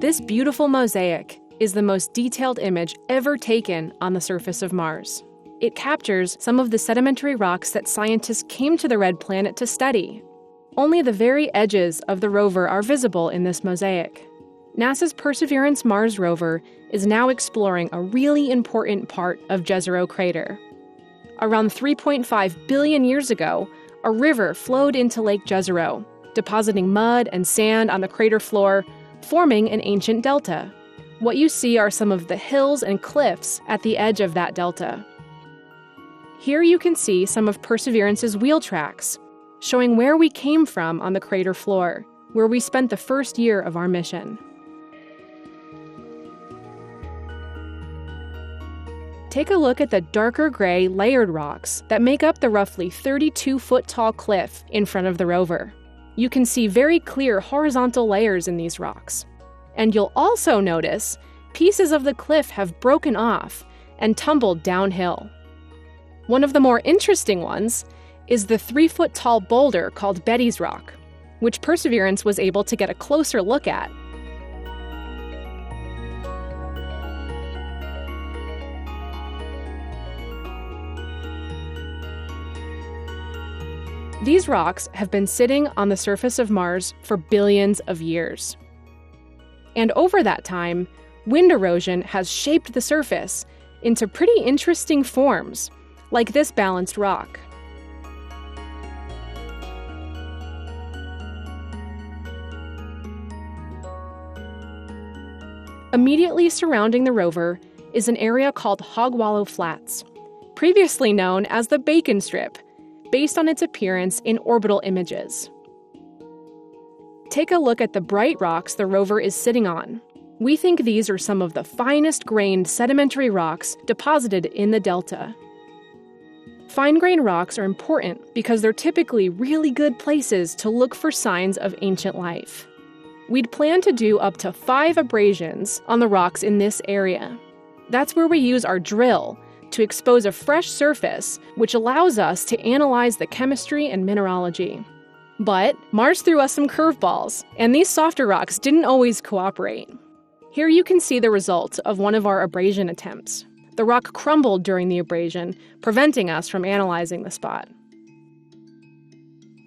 This beautiful mosaic is the most detailed image ever taken on the surface of Mars. It captures some of the sedimentary rocks that scientists came to the red planet to study. Only the very edges of the rover are visible in this mosaic. NASA's Perseverance Mars rover is now exploring a really important part of Jezero Crater. Around 3.5 billion years ago, a river flowed into Lake Jezero, depositing mud and sand on the crater floor, forming an ancient delta. What you see are some of the hills and cliffs at the edge of that delta. Here you can see some of Perseverance's wheel tracks, showing where we came from on the crater floor, where we spent the first year of our mission. Take a look at the darker gray layered rocks that make up the roughly 32-foot-tall cliff in front of the rover. You can see very clear horizontal layers in these rocks. And you'll also notice pieces of the cliff have broken off and tumbled downhill. One of the more interesting ones is the 3-foot-tall boulder called Betty's Rock, which Perseverance was able to get a closer look at. These rocks have been sitting on the surface of Mars for billions of years. And over that time, wind erosion has shaped the surface into pretty interesting forms, like this balanced rock. Immediately surrounding the rover is an area called Hog Wallow Flats, previously known as the Bacon Strip, based on its appearance in orbital images. Take a look at the bright rocks the rover is sitting on. We think these are some of the finest grained sedimentary rocks deposited in the delta. Fine-grained rocks are important because they're typically really good places to look for signs of ancient life. We'd plan to do up to 5 abrasions on the rocks in this area. That's where we use our drill to expose a fresh surface, which allows us to analyze the chemistry and mineralogy. But Mars threw us some curveballs, and these softer rocks didn't always cooperate. Here you can see the result of one of our abrasion attempts. The rock crumbled during the abrasion, preventing us from analyzing the spot.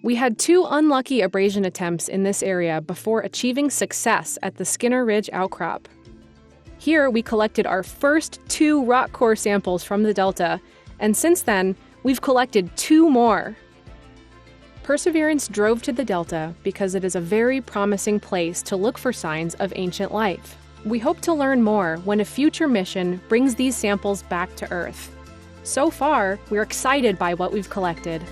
We had 2 unlucky abrasion attempts in this area before achieving success at the Skinner Ridge outcrop. Here, we collected our first 2 rock core samples from the delta, and since then, we've collected 2 more. Perseverance drove to the delta because it is a very promising place to look for signs of ancient life. We hope to learn more when a future mission brings these samples back to Earth. So far, we're excited by what we've collected.